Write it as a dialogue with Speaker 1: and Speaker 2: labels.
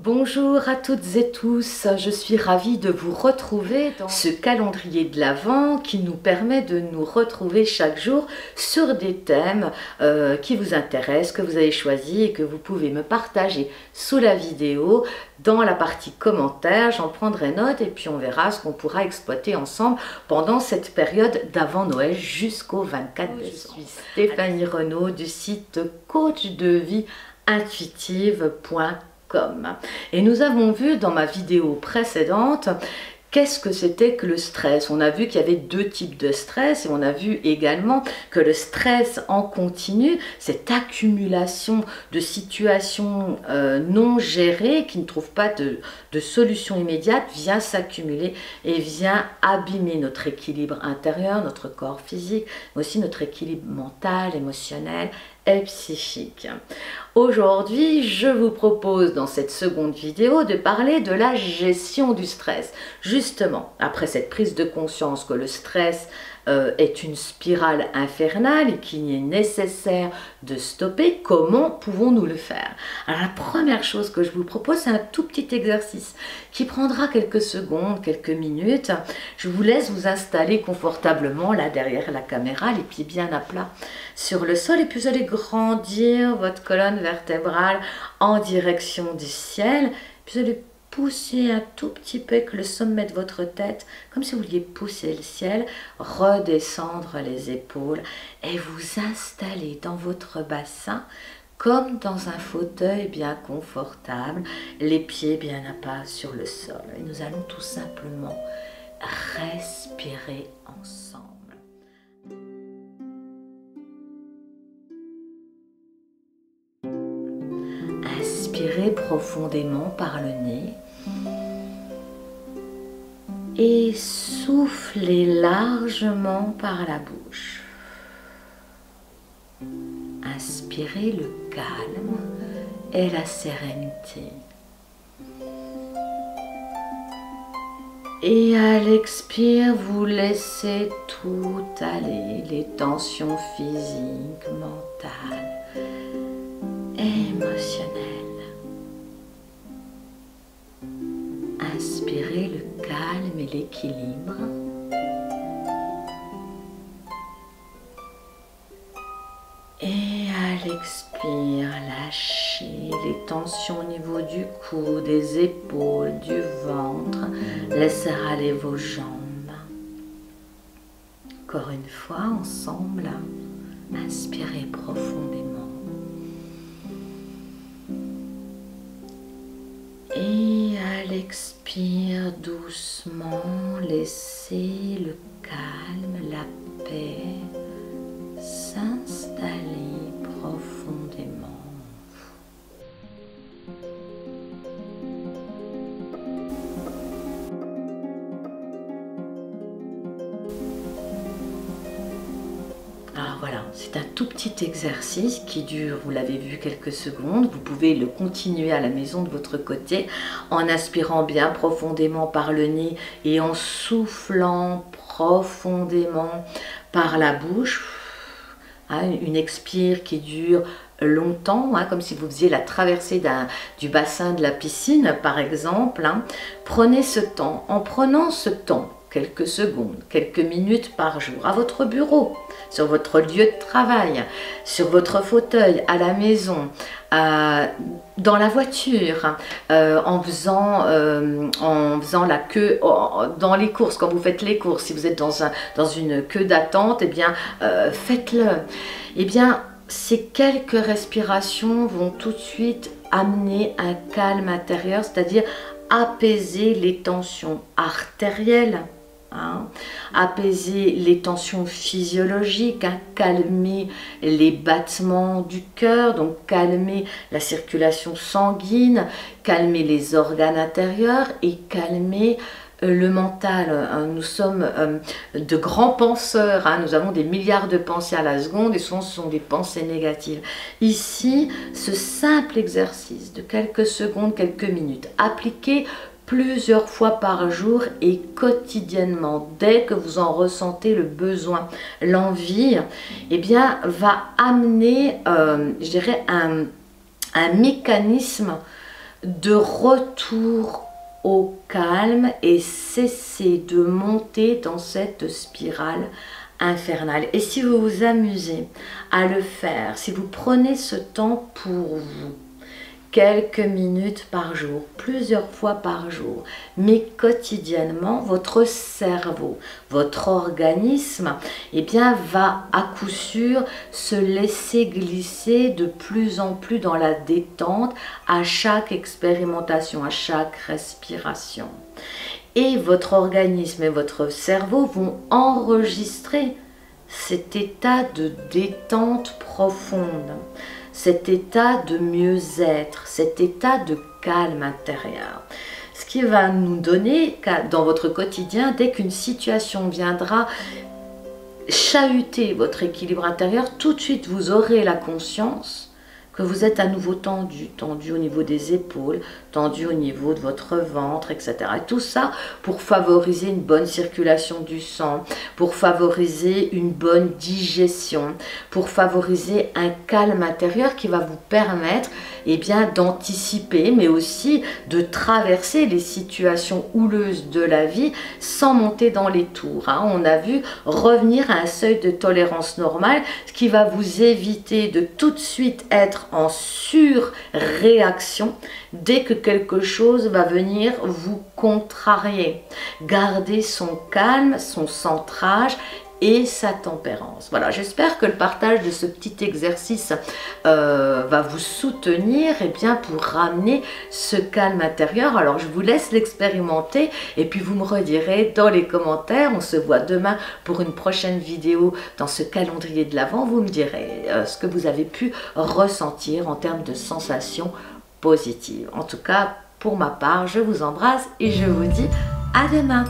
Speaker 1: Bonjour à toutes et tous, je suis ravie de vous retrouver dans ce calendrier de l'Avent qui nous permet de nous retrouver chaque jour sur des thèmes qui vous intéressent, que vous avez choisis et que vous pouvez me partager sous la vidéo. Dans la partie commentaires, j'en prendrai note et puis on verra ce qu'on pourra exploiter ensemble pendant cette période d'avant Noël jusqu'au 24 décembre. Je suis Stéphanie Renaud du site coachdevieintuitive.com. Et nous avons vu dans ma vidéo précédente qu'est-ce que c'était que le stress. On a vu qu'il y avait deux types de stress et on a vu également que le stress en continu, cette accumulation de situations non gérées qui ne trouvent pas de solution immédiate vient s'accumuler et vient abîmer notre équilibre intérieur, notre corps physique, mais aussi notre équilibre mental, émotionnel et psychique. Aujourd'hui, je vous propose dans cette seconde vidéo de parler de la gestion du stress. Justement, après cette prise de conscience que le stress est une spirale infernale et qu'il est nécessaire de stopper, comment pouvons-nous le faire? Alors la première chose que je vous propose, c'est un tout petit exercice qui prendra quelques secondes, quelques minutes. Je vous laisse vous installer confortablement là derrière la caméra, les pieds bien à plat sur le sol, et puis vous allez grandir votre colonne vertébrale en direction du ciel, puis vous allez pousser un tout petit peu avec le sommet de votre tête, comme si vous vouliez pousser le ciel, redescendre les épaules et vous installer dans votre bassin comme dans un fauteuil bien confortable, les pieds bien à plat sur le sol. Et nous allons tout simplement respirer ensemble. Inspirez profondément par le nez et soufflez largement par la bouche. Inspirez le calme et la sérénité. Et à l'expire, vous laissez tout aller, les tensions physiques, mentales, émotionnelles. Inspirez le calme et l'équilibre. Et à l'expire, lâchez les tensions au niveau du cou, des épaules, du ventre. Laissez aller vos jambes. Encore une fois, ensemble, inspirez profondément. Et à l'expire, doucement, laissez le calme, la paix s'installer profondément. Alors voilà, c'est un tout petit exercice qui dure, vous l'avez vu, quelques secondes. Vous pouvez le continuer à la maison de votre côté en inspirant bien profondément par le nez et en soufflant profondément par la bouche. Une expire qui dure longtemps, comme si vous faisiez la traversée du bassin de la piscine par exemple. Prenez ce temps. En prenant ce temps, quelques secondes, quelques minutes par jour, à votre bureau, sur votre lieu de travail, sur votre fauteuil, à la maison, dans la voiture, en faisant la queue, dans les courses, quand vous faites les courses, si vous êtes dans une queue d'attente, eh bien, faites-le. Eh bien, ces quelques respirations vont tout de suite amener un calme intérieur, c'est-à-dire apaiser les tensions artérielles, apaiser les tensions physiologiques, calmer les battements du cœur, donc calmer la circulation sanguine, calmer les organes intérieurs et calmer le mental. Nous sommes de grands penseurs, nous avons des milliards de pensées à la seconde et souvent ce sont des pensées négatives. Ici, ce simple exercice de quelques secondes, quelques minutes, appliqué plusieurs fois par jour et quotidiennement, dès que vous en ressentez le besoin, l'envie, eh bien, va amener, je dirais, un mécanisme de retour au calme et cessez de monter dans cette spirale infernale. Et si vous vous amusez à le faire, si vous prenez ce temps pour vous, quelques minutes par jour, plusieurs fois par jour, mais quotidiennement, votre cerveau, votre organisme, eh bien, va à coup sûr se laisser glisser de plus en plus dans la détente à chaque expérimentation, à chaque respiration. Et votre organisme et votre cerveau vont enregistrer cet état de détente profonde, cet état de mieux-être, cet état de calme intérieur. Ce qui va nous donner, dans votre quotidien, dès qu'une situation viendra chahuter votre équilibre intérieur, tout de suite vous aurez la conscience que vous êtes à nouveau tendu, tendu au niveau des épaules, tendu au niveau de votre ventre, etc. Et tout ça pour favoriser une bonne circulation du sang, pour favoriser une bonne digestion, pour favoriser un calme intérieur qui va vous permettre d'anticiper, mais aussi de traverser les situations houleuses de la vie sans monter dans les tours. On a vu revenir à un seuil de tolérance normale, ce qui va vous éviter de tout de suite être en surréaction dès que quelque chose va venir vous contrarier. Gardez son calme, son centrage et sa tempérance. Voilà, j'espère que le partage de ce petit exercice va vous soutenir pour ramener ce calme intérieur. Alors je vous laisse l'expérimenter et puis vous me redirez dans les commentaires. On se voit demain pour une prochaine vidéo dans ce calendrier de l'Avent. Vous me direz ce que vous avez pu ressentir en termes de sensations positives. En tout cas, pour ma part, je vous embrasse et je vous dis à demain.